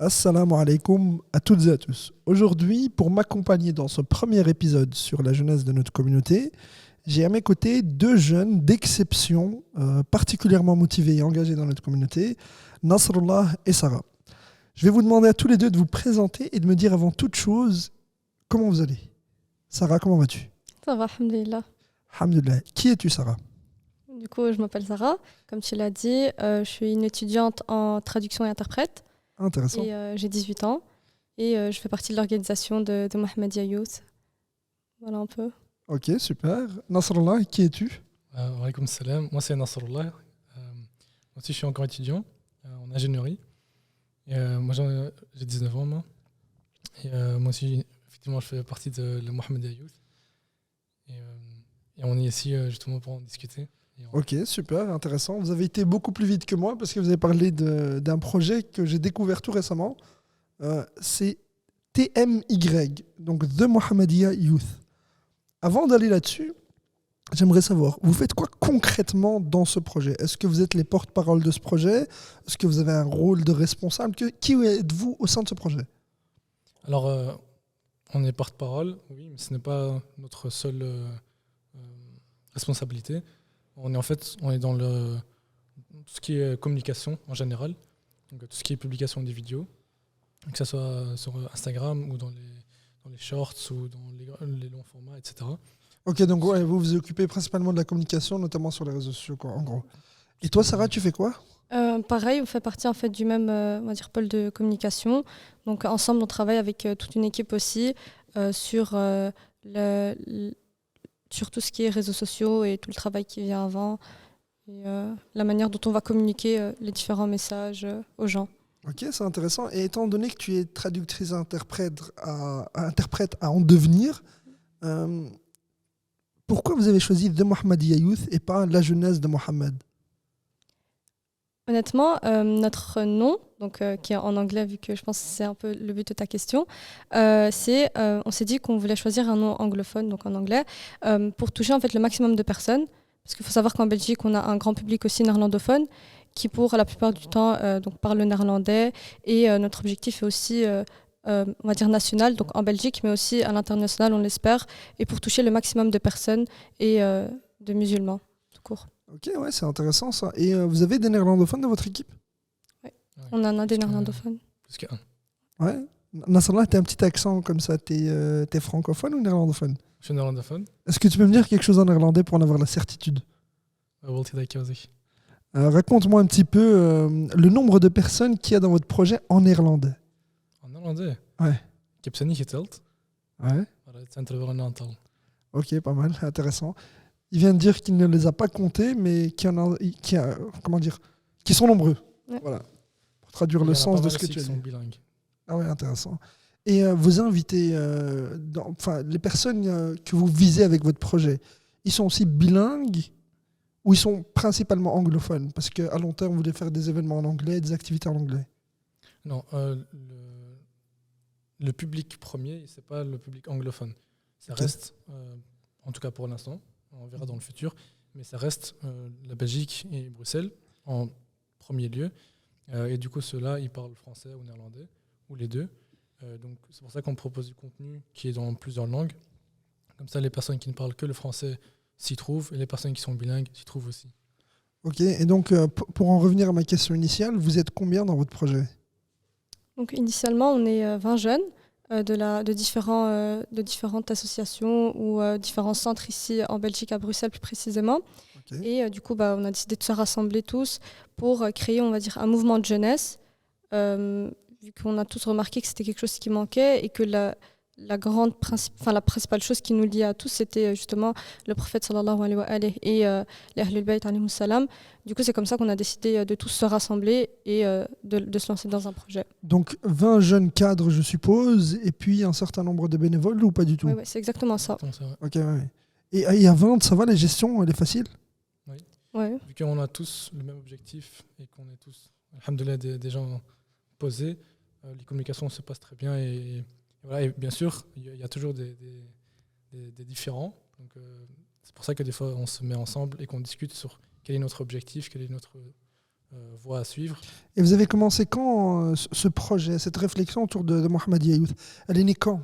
Assalamu alaikum à toutes et à tous. Aujourd'hui, pour m'accompagner dans ce premier épisode sur la jeunesse de notre communauté, j'ai à mes côtés deux jeunes d'exception, particulièrement motivés et engagés dans notre communauté, Nasrullah et Sarah. Je vais vous demander à tous les deux de vous présenter et de me dire avant toute chose comment vous allez. Sarah, comment vas-tu? Ça va, alhamdoulilah. Alhamdulillah. Qui es-tu, Sarah? Du coup, je m'appelle Sarah. Comme tu l'as dit, je suis une étudiante en traduction et interprète. Intéressant. Et j'ai 18 ans. Et je fais partie de l'organisation de Mohammedia Youth. Voilà un peu. Ok, super. Nasrullah, qui es-tu? Wa alaykoum salam. Moi, c'est Nasrullah. Moi aussi, je suis encore étudiant en ingénierie. Et, moi, j'ai 19 ans, moi. Et moi aussi, effectivement, je fais partie de la Mohammedia Youth. Et on est ici justement pour en discuter. Ok, super, intéressant. Vous avez été beaucoup plus vite que moi parce que vous avez parlé d'un projet que j'ai découvert tout récemment. C'est TMY, donc The Mohammedia Youth. Avant d'aller là-dessus, j'aimerais savoir, vous faites quoi concrètement dans ce projet? Est-ce que vous êtes les porte-parole de ce projet? Est-ce que vous avez un rôle de responsable? Qui êtes-vous au sein de ce projet? Alors, on est porte-parole, oui, mais ce n'est pas notre seule responsabilité. On est dans tout ce qui est communication en général, donc tout ce qui est publication des vidéos, que ce soit sur Instagram ou dans les shorts ou dans les longs formats, etc. Ok, donc ouais, vous vous occupez principalement de la communication, notamment sur les réseaux sociaux, quoi, en gros. Et toi, Sarah, tu fais quoi? Pareil, on fait partie en fait du même on va dire, pôle de communication. Donc ensemble, on travaille avec toute une équipe aussi sur sur tout ce qui est réseaux sociaux et tout le travail qui vient avant, et la manière dont on va communiquer les différents messages aux gens. Ok, c'est intéressant. Et étant donné que tu es traductrice-interprète à en devenir, pourquoi vous avez choisi The Mohammedia Youth et pas la jeunesse de Mohammed? Honnêtement, notre nom, donc, qui est en anglais, vu que je pense que c'est un peu le but de ta question, on s'est dit qu'on voulait choisir un nom anglophone, donc en anglais, pour toucher en fait le maximum de personnes. Parce qu'il faut savoir qu'en Belgique, on a un grand public aussi néerlandophone qui, pour la plupart du temps, donc parle le néerlandais. Et notre objectif est aussi, on va dire, national, donc en Belgique, mais aussi à l'international, on l'espère, et pour toucher le maximum de personnes et de musulmans, tout court. Ok, ouais, c'est intéressant ça. Et vous avez des néerlandophones dans votre équipe? Oui, on en a des néerlandophones. Plus qu'un. Ouais. Nasrallah, t'as un petit accent comme ça. T'es francophone ou néerlandophone? Je suis néerlandophone. Est-ce que tu peux me dire quelque chose en néerlandais pour en avoir la certitude? Raconte-moi un petit peu le nombre de personnes qu'il y a dans votre projet en néerlandais. En néerlandais? Ouais. Ik heb ze niet geteld, Ouais. maar het zijn er wel een aantal. Ok, pas mal, intéressant. Il vient de dire qu'il ne les a pas comptés, mais comment dire, qui sont nombreux. Ouais. Voilà. Pour traduire Il y le en a sens pas de mal ce que aussi tu as qui dit. sont bilingues. Ah ouais, intéressant. Et vos invités, les personnes que vous visez avec votre projet, ils sont aussi bilingues ou ils sont principalement anglophones? Parce qu'à long terme, vous voulez faire des événements en anglais, des activités en anglais. Non, le public premier, c'est pas le public anglophone. Ça Ok. reste, en tout cas pour l'instant, on verra dans le futur, mais ça reste la Belgique et Bruxelles en premier lieu. Et du coup, ceux-là, ils parlent français ou néerlandais, ou les deux. Donc c'est pour ça qu'on propose du contenu qui est dans plusieurs langues. Comme ça, les personnes qui ne parlent que le français s'y trouvent, et les personnes qui sont bilingues s'y trouvent aussi. Ok, et donc pour en revenir à ma question initiale, vous êtes combien dans votre projet? Donc initialement, on est 20 jeunes de différentes associations ou différents centres ici en Belgique, à Bruxelles plus précisément. Ok. Et du coup, on a décidé de se rassembler tous pour créer, on va dire, un mouvement de jeunesse, vu qu'on a tous remarqué que c'était quelque chose qui manquait et que la principale chose qui nous liait à tous, c'était justement le prophète sallallahu alayhi wa alayhi et les Ahlul Bayt alayhimus salam. Du coup, c'est comme ça qu'on a décidé de tous se rassembler et de se lancer dans un projet. Donc 20 jeunes cadres, je suppose, et puis un certain nombre de bénévoles ou pas du tout? Ouais, c'est exactement ça. Attends, c'est vrai. Ok, ouais. Et à 20, ça va, la gestion, elle est facile? Ouais. Vu qu'on a tous le même objectif et qu'on est tous, alhamdoulilah, des gens posés, les communications se passent très bien. Et voilà, et bien sûr, il y a toujours des différends. Donc, c'est pour ça que des fois, on se met ensemble et qu'on discute sur quel est notre objectif, quelle est notre voie à suivre. Et vous avez commencé quand ce projet, cette réflexion autour de Mohammedia Youth? Elle est née quand?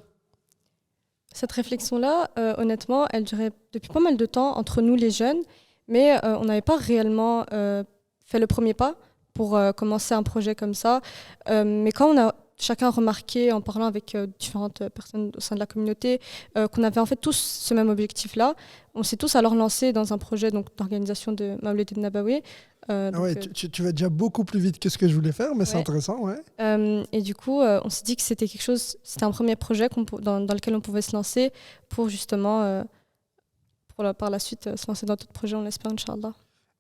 Cette réflexion-là, honnêtement, elle durait depuis pas mal de temps entre nous les jeunes, mais on n'avait pas réellement fait le premier pas pour commencer un projet comme ça. Mais quand on a chacun remarqué, en parlant avec différentes personnes au sein de la communauté, qu'on avait en fait tous ce même objectif-là, on s'est tous alors lancés dans un projet d'organisation de Mawlid al-Nabawi. Tu vas déjà beaucoup plus vite que ce que je voulais faire, mais c'est intéressant, ouais. Et du coup, on s'est dit que c'était c'était un premier projet dans lequel on pouvait se lancer pour justement, par la suite, se lancer dans d'autres projets, on l'espère, Inch'Allah.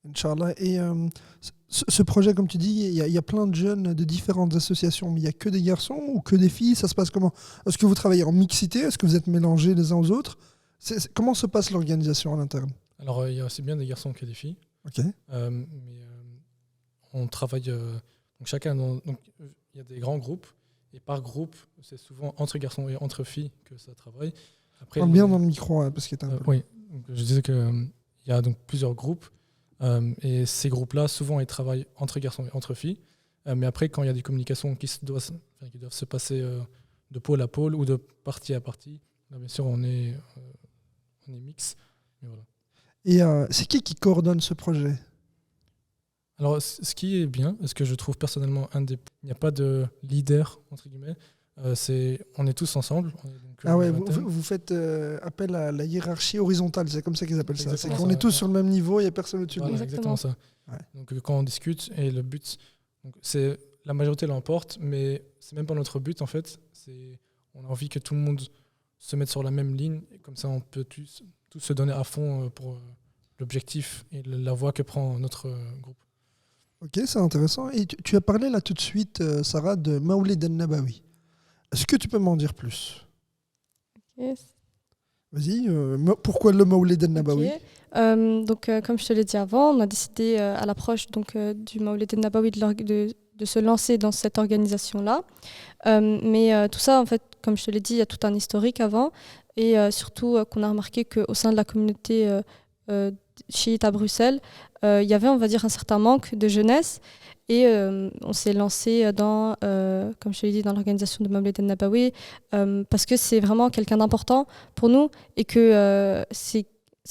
Inch'Allah. Et ce projet, comme tu dis, il y a plein de jeunes de différentes associations, mais il n'y a que des garçons ou que des filles? Ça se passe comment? Est-ce que vous travaillez en mixité? Est-ce que vous êtes mélangés les uns aux autres? Comment se passe l'organisation en interne? Alors, il y a aussi bien des garçons que des filles. Ok. Mais on travaille donc chacun donc il y a des grands groupes et par groupe c'est souvent entre garçons et entre filles que ça travaille. Après Parle bien dans le micro parce qu'il est un peu... oui, donc, je disais que il y a donc plusieurs groupes et ces groupes-là souvent ils travaillent entre garçons et entre filles. Mais après quand il y a des communications qui doivent se passer de pôle à pôle ou de partie à partie, là bien sûr on est mix. Mais voilà. Et c'est qui coordonne ce projet? Alors, ce qui est bien, ce que je trouve personnellement il n'y a pas de leader, entre guillemets, on est tous ensemble. Vous faites appel à la hiérarchie horizontale, c'est comme ça qu'ils appellent ça. C'est qu'on est tous sur le même niveau, il n'y a personne au-dessus de nous. Voilà, exactement ça. Ouais. Donc quand on discute, et le but, c'est la majorité l'emporte, mais c'est même pas notre but en fait. On a envie que tout le monde se mette sur la même ligne, et comme ça on peut tous se donner à fond pour l'objectif et la voie que prend notre groupe. Ok, c'est intéressant. Et tu as parlé là tout de suite, Sarah, de Mawlid al-Nabawi. Est-ce que tu peux m'en dire plus? Yes. Vas-y, pourquoi le Mawlid al-Nabawi? Comme je te l'ai dit avant, on a décidé à l'approche du Mawlid al-Nabawi de se lancer dans cette organisation-là. Mais tout ça, en fait, comme je te l'ai dit, il y a tout un historique avant. Et surtout qu'on a remarqué qu'au sein de la communauté chiite à Bruxelles, il y avait, on va dire, un certain manque de jeunesse. Et on s'est lancé comme je te l'ai dit, dans l'organisation de Mawlid al-Nabawi parce que c'est vraiment quelqu'un d'important pour nous et que c'est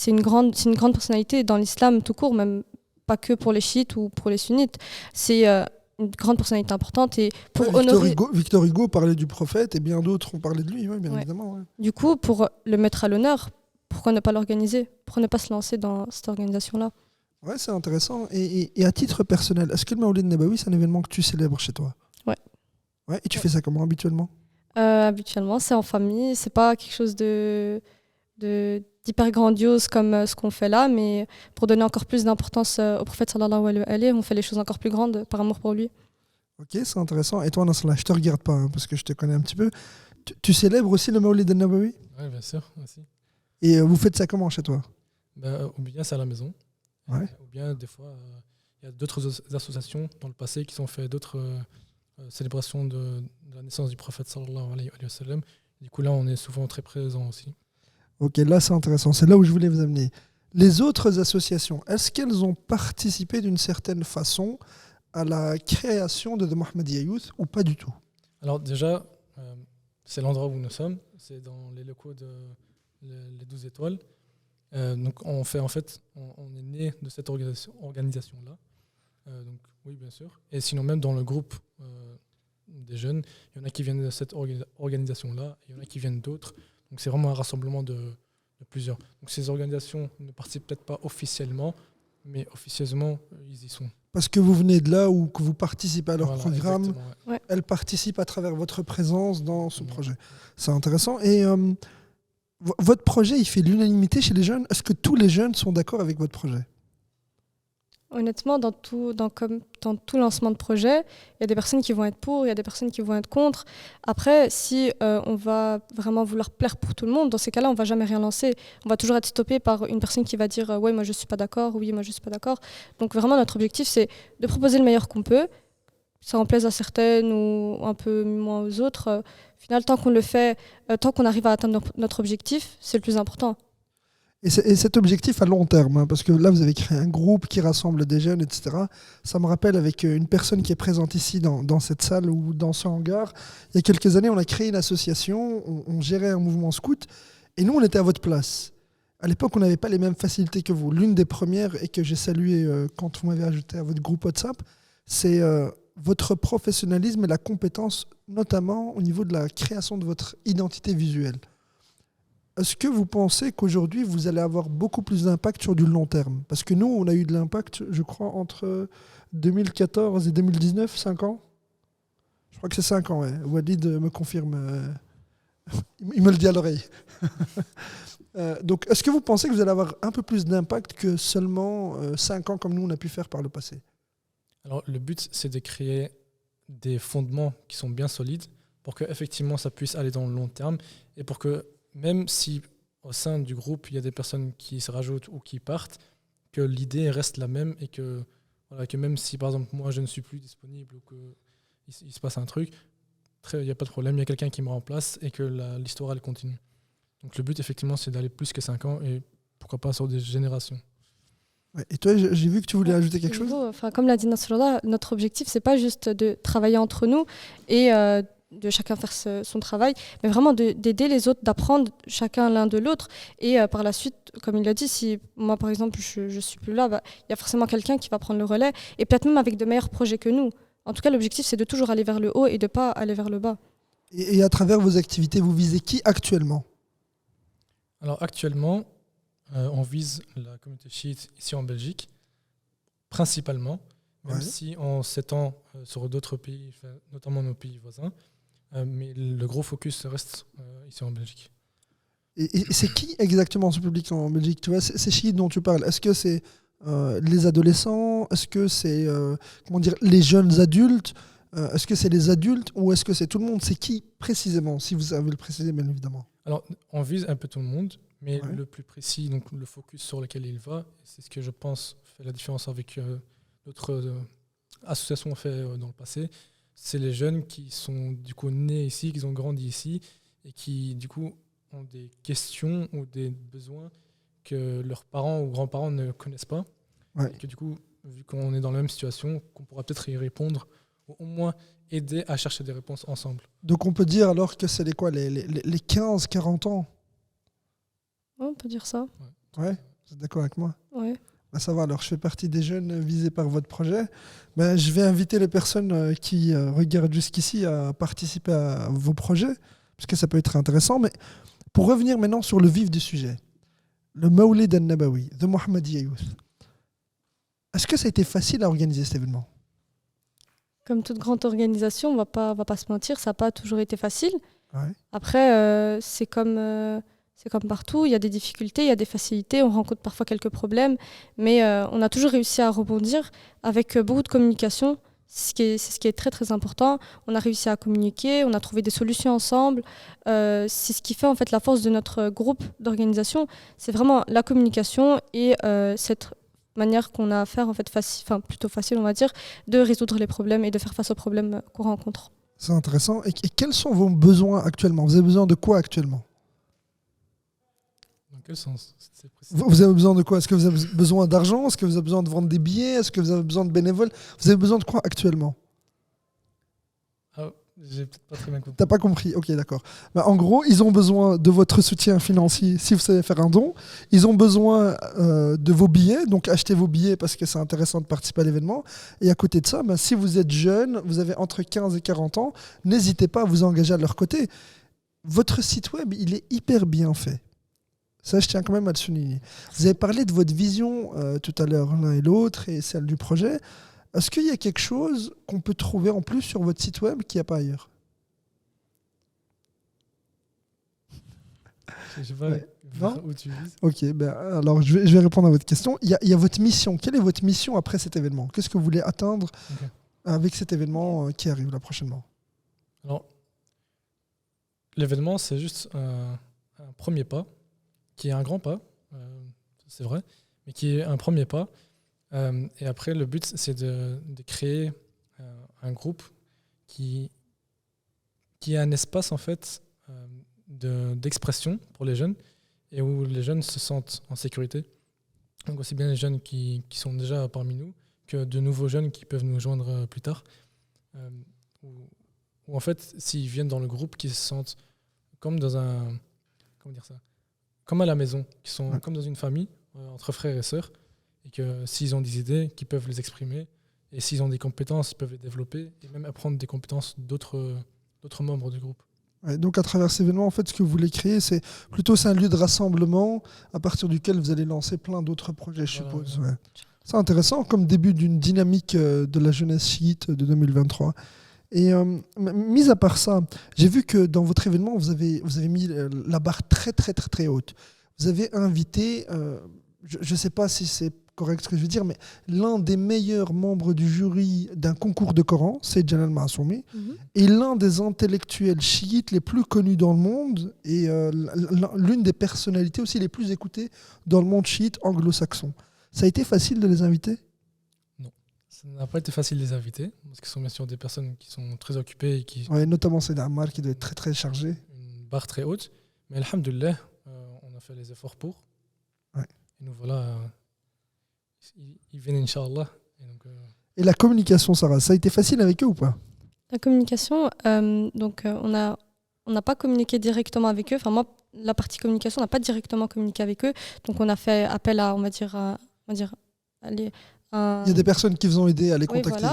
une grande personnalité dans l'islam tout court, même pas que pour les chiites ou pour les sunnites. C'est une grande personnalité importante. Et pour honorer... Victor Hugo parlait du prophète et bien d'autres ont parlé de lui, bien évidemment. Ouais. Du coup, pour le mettre à l'honneur, pourquoi ne pas l'organiser? Pourquoi ne pas se lancer dans cette organisation-là? Ouais, c'est intéressant. Et à titre personnel, est-ce que le Mawlid al-Nabawi, c'est un événement que tu célèbres chez toi? Ouais. Et tu fais ça comment habituellement? Habituellement, c'est en famille. C'est pas quelque chose d'hyper grandiose comme ce qu'on fait là, mais pour donner encore plus d'importance au prophète sallallahu alayhi wa sallam, on fait les choses encore plus grandes par amour pour lui. Ok, c'est intéressant. Et toi, Nasrallah, je te regarde pas parce que je te connais un petit peu. Tu célèbres aussi le Mawlid al-Nabawi? Oui, bien sûr. Aussi. Et vous faites ça comment chez toi? Ou bien c'est à la maison. Ouais. Ou bien des fois, il y a d'autres associations dans le passé qui ont fait d'autres célébrations de la naissance du prophète sallallahu alayhi wa sallam. Du coup là, on est souvent très présent aussi. Ok, là c'est intéressant. C'est là où je voulais vous amener. Les autres associations, est-ce qu'elles ont participé d'une certaine façon à la création de The Mohammedia Youth ou pas du tout? Alors déjà, c'est l'endroit où nous sommes. C'est dans les locaux les 12 étoiles. Donc on est né de cette organisation-là. Donc oui, bien sûr. Et sinon même dans le groupe des jeunes, il y en a qui viennent de cette organisation-là, il y en a qui viennent d'autres. Donc c'est vraiment un rassemblement de plusieurs. Donc ces organisations ne participent peut-être pas officiellement, mais officieusement, ils y sont. Parce que vous venez de là ou que vous participez à leur programme, ouais. Elles participent à travers votre présence dans ce projet. C'est intéressant. Et votre projet, il fait l'unanimité chez les jeunes. Est-ce que tous les jeunes sont d'accord avec votre projet? Honnêtement, dans tout lancement de projet, il y a des personnes qui vont être pour, il y a des personnes qui vont être contre. Après, si on va vraiment vouloir plaire pour tout le monde, dans ces cas-là, on ne va jamais rien lancer. On va toujours être stoppé par une personne qui va dire « ouais, moi je ne suis pas d'accord » ou « oui, moi je ne suis pas d'accord ». Donc vraiment, notre objectif, c'est de proposer le meilleur qu'on peut. Ça en plaise à certaines ou un peu moins aux autres. Au final, tant qu'on le fait, tant qu'on arrive à atteindre notre objectif, c'est le plus important. Et cet objectif à long terme, hein, parce que là, vous avez créé un groupe qui rassemble des jeunes, etc. Ça me rappelle avec une personne qui est présente ici dans cette salle ou dans ce hangar. Il y a quelques années, on a créé une association, on gérait un mouvement scout, et nous, on était à votre place. À l'époque, on n'avait pas les mêmes facilités que vous. L'une des premières, et que j'ai salué quand vous m'avez ajouté à votre groupe WhatsApp, c'est votre professionnalisme et la compétence, notamment au niveau de la création de votre identité visuelle. Est-ce que vous pensez qu'aujourd'hui, vous allez avoir beaucoup plus d'impact sur du long terme? Parce que nous, on a eu de l'impact, je crois, entre 2014 et 2019, 5 ans. Je crois que c'est 5 ans, ouais. Walid me confirme. Il me le dit à l'oreille. Donc, est-ce que vous pensez que vous allez avoir un peu plus d'impact que seulement 5 ans comme nous, on a pu faire par le passé? Alors, le but, c'est de créer des fondements qui sont bien solides pour que effectivement ça puisse aller dans le long terme et pour que même si au sein du groupe il y a des personnes qui se rajoutent ou qui partent, que l'idée reste la même et que, voilà, que même si par exemple moi je ne suis plus disponible ou qu'il se passe un truc, il n'y a pas de problème, il y a quelqu'un qui me remplace et que l'histoire elle continue. Donc le but effectivement c'est d'aller plus que 5 ans et pourquoi pas sur des générations. Ouais. Et toi, j'ai vu que tu voulais ajouter quelque chose. Enfin, comme l'a dit Nasrallah, notre objectif, c'est pas juste de travailler entre nous et de chacun faire son travail, mais vraiment d'aider les autres, d'apprendre chacun l'un de l'autre. Et par la suite, comme il l'a dit, si moi, par exemple, je suis plus là, y a forcément quelqu'un qui va prendre le relais, et peut-être même avec de meilleurs projets que nous. En tout cas, l'objectif, c'est de toujours aller vers le haut et de pas aller vers le bas. Et à travers vos activités, vous visez qui actuellement? Alors actuellement, on vise la communauté chiite ici en Belgique, principalement, même si on s'étend sur d'autres pays, notamment nos pays voisins, mais le gros focus reste ici en Belgique. Et c'est qui exactement ce public en Belgique? Tu vois, ces chiites dont tu parles, est-ce que c'est les adolescents? Est-ce que c'est comment dire, les jeunes adultes? Est-ce que c'est les adultes ou est-ce que c'est tout le monde? C'est qui précisément, si vous savez le préciser, bien évidemment? Alors, on vise un peu tout le monde, mais le plus précis, donc le focus sur lequel il va, c'est ce que je pense fait la différence avec d'autres associations fait dans le passé. C'est les jeunes qui sont du coup nés ici, qui ont grandi ici et qui du coup ont des questions ou des besoins que leurs parents ou grands-parents ne connaissent pas. Et que du coup, vu qu'on est dans la même situation, qu'on pourra peut-être y répondre ou au moins aider à chercher des réponses ensemble. Donc on peut dire alors que c'est les 15-40 ans? On peut dire ça. Ouais, vous êtes d'accord avec moi? Ouais. Ben ça va, alors je fais partie des jeunes visés par votre projet. Ben, je vais inviter les personnes qui regardent jusqu'ici à participer à vos projets, parce que ça peut être intéressant. Mais pour revenir maintenant sur le vif du sujet, le Mawlid al-Nabawi, The Mohammadiyya Youth, est-ce que ça a été facile à organiser cet événement? Comme toute grande organisation, on va pas se mentir, ça n'a pas toujours été facile. Ouais. Après, c'est comme partout, il y a des difficultés, il y a des facilités, on rencontre parfois quelques problèmes, mais on a toujours réussi à rebondir avec beaucoup de communication. C'est ce qui est très très important. On a réussi à communiquer, on a trouvé des solutions ensemble. C'est ce qui fait en fait la force de notre groupe d'organisation. C'est vraiment la communication et cette manière qu'on a à faire en fait plutôt facile on va dire, de résoudre les problèmes et de faire face aux problèmes qu'on rencontre. C'est intéressant. Et quels sont vos besoins actuellement? Vous avez besoin de quoi actuellement? Dans quel sens? Vous avez besoin de quoi? Est-ce que vous avez besoin d'argent? Est-ce que vous avez besoin de vendre des billets? Est-ce que vous avez besoin de bénévoles? Vous avez besoin de quoi actuellement? J'ai peut-être pas très bien compris. T'as pas compris? Ok, d'accord. Bah, en gros, ils ont besoin de votre soutien financier si vous savez faire un don. Ils ont besoin de vos billets, donc achetez vos billets parce que c'est intéressant de participer à l'événement. Et à côté de ça, bah, si vous êtes jeune, vous avez entre 15 et 40 ans, n'hésitez pas à vous engager à leur côté. Votre site web, il est hyper bien fait. Ça, je tiens quand même à le souligner. Vous avez parlé de votre vision tout à l'heure, l'un et l'autre, et celle du projet. Est-ce qu'il y a quelque chose qu'on peut trouver en plus sur votre site web qu'il n'y a pas ailleurs? Je sais pas où tu vises. Ok, ben, alors je vais répondre à votre question. Il y a votre mission. Quelle est votre mission après cet événement? Qu'est-ce que vous voulez atteindre avec cet événement qui arrive là prochainement? Alors, l'événement, c'est juste un premier pas, qui est un grand pas, c'est vrai, mais qui est un premier pas. Et après, le but, c'est de créer un groupe qui est un espace, en fait, d'expression pour les jeunes et où les jeunes se sentent en sécurité. Donc aussi bien les jeunes qui sont déjà parmi nous que de nouveaux jeunes qui peuvent nous joindre plus tard. Ou en fait, s'ils viennent dans le groupe, qu'ils se sentent comme dans un... Comment dire ça ? Comme à la maison, qui sont comme dans une famille, entre frères et sœurs, et que s'ils ont des idées, qu'ils peuvent les exprimer, et s'ils ont des compétences, ils peuvent les développer, et même apprendre des compétences d'autres membres du groupe. Ouais, donc à travers cet événement, en fait, ce que vous voulez créer, c'est un lieu de rassemblement à partir duquel vous allez lancer plein d'autres projets, je suppose. Ouais. C'est intéressant comme début d'une dynamique de la jeunesse chiite de 2023. Et mis à part ça, j'ai vu que dans votre événement, vous avez mis la barre très, très, très, très haute. Vous avez invité, je ne sais pas si c'est correct ce que je veux dire, mais l'un des meilleurs membres du jury d'un concours de Coran, c'est Jalal Ma'assoumi, et l'un des intellectuels chiites les plus connus dans le monde, et l'une des personnalités aussi les plus écoutées dans le monde chiite anglo-saxon. Ça a été facile de les inviter ? Non, ça n'a pas été facile de les inviter, parce que ce sont bien sûr des personnes qui sont très occupées et qui... Ouais, notamment Saïd Ammar qui doit être très très chargé. Une barre très haute, mais alhamdoulilah, on a fait les efforts pour. Ouais. Et nous voilà, ils viennent Inch'Allah. Et la communication, Sarah, ça a été facile avec eux ou pas ? La communication, on n'a pas communiqué directement avec eux. Enfin, moi, la partie communication, on n'a pas directement communiqué avec eux. Donc, on a fait appel à, il y a des personnes qui vous ont aidé à les contacter.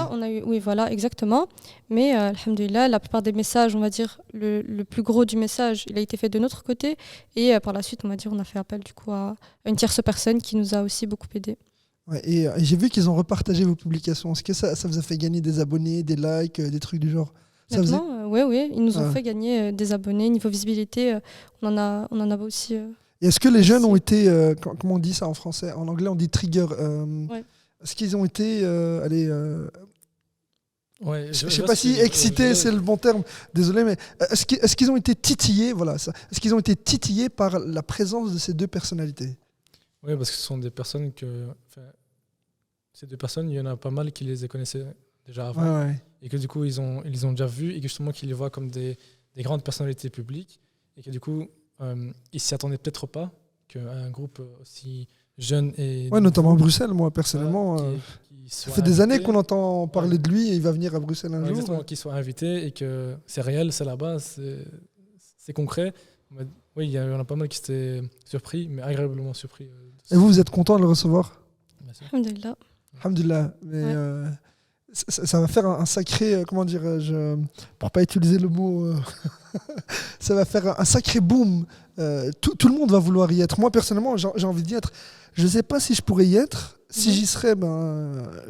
Oui, voilà, exactement. Mais, alhamdoulilah, la plupart des messages, on va dire, le plus gros du message, il a été fait de notre côté. Et par la suite, on a fait appel du coup à une tierce personne qui nous a aussi beaucoup aidé. Ouais, et j'ai vu qu'ils ont repartagé vos publications. Est-ce que ça vous a fait gagner des abonnés, des likes, des trucs du genre ? Oui, ils nous ont fait gagner des abonnés. Niveau visibilité, on en a aussi. Et est-ce que les jeunes ont été, comment on dit ça en français ? En anglais, on dit trigger. Est-ce qu'ils ont été, je ne sais pas si excité, c'est le bon terme, désolé, mais est-ce qu'ils ont été titillés, voilà, ça. Est-ce qu'ils ont été titillés par la présence de ces deux personnalités ? Oui, parce que ce sont des personnes ces deux personnes, il y en a pas mal qui les connaissaient déjà avant. Et que du coup, ils ont déjà vus et que justement, qu'ils les voient comme des grandes personnalités publiques. Et que du coup, ils ne s'y attendaient peut-être pas qu'un groupe aussi jeune et... Oui, notamment à Bruxelles, moi, personnellement. Ça fait des années qu'on entend parler de lui et il va venir à Bruxelles un jour. Exactement, qu'il soit invité et que c'est réel, c'est là-bas, c'est concret. Oui, il y en a pas mal qui s'étaient surpris, mais agréablement surpris. Et vous êtes content de le recevoir ? Alhamdulillah. Alhamdulillah. Mais ça va faire un sacré, comment dirais-je, pour pas utiliser le mot, ça va faire un sacré boom. Tout le monde va vouloir y être. Moi, personnellement, j'ai envie d'y être. Je ne sais pas si je pourrais y être. Si j'y serais,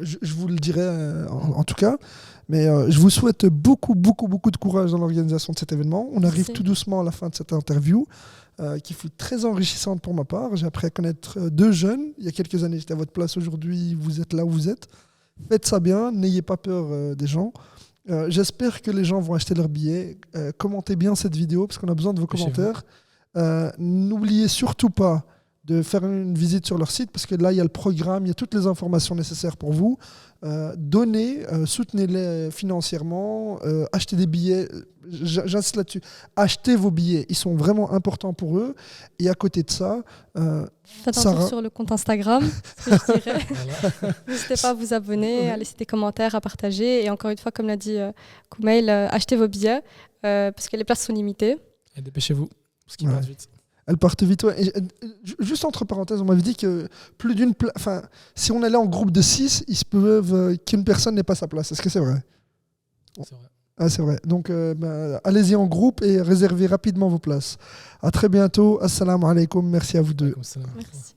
je vous le dirais en tout cas. Mais je vous souhaite beaucoup, beaucoup, beaucoup de courage dans l'organisation de cet événement. On arrive tout doucement à la fin de cette interview, qui fut très enrichissante pour ma part. J'ai appris à connaître deux jeunes. Il y a quelques années, j'étais à votre place. Aujourd'hui, vous êtes là où vous êtes. Faites ça bien, n'ayez pas peur des gens. J'espère que les gens vont acheter leurs billets. Commentez bien cette vidéo, parce qu'on a besoin de vos commentaires. N'oubliez surtout pas de faire une visite sur leur site, parce que là, il y a le programme, il y a toutes les informations nécessaires pour vous. Donnez, soutenez-les financièrement, achetez des billets, j'insiste là-dessus, achetez vos billets, ils sont vraiment importants pour eux. Et à côté de ça, faites un tour sur le compte Instagram, ce que je dirais. N'hésitez pas à vous abonner, à laisser des commentaires, à partager. Et encore une fois, comme l'a dit Koumail, achetez vos billets, parce que les places sont limitées. Et dépêchez-vous, parce qu'ils partent vite. Elles partent vite, ouais. Et, juste entre parenthèses, on m'avait dit que plus d'une si on allait en groupe de 6, il se peut qu'une personne n'ait pas sa place. Est-ce que c'est vrai ? C'est vrai. Ah, c'est vrai. Donc, allez-y en groupe et réservez rapidement vos places. À très bientôt. Assalamu alaikum. Merci à vous deux. Merci.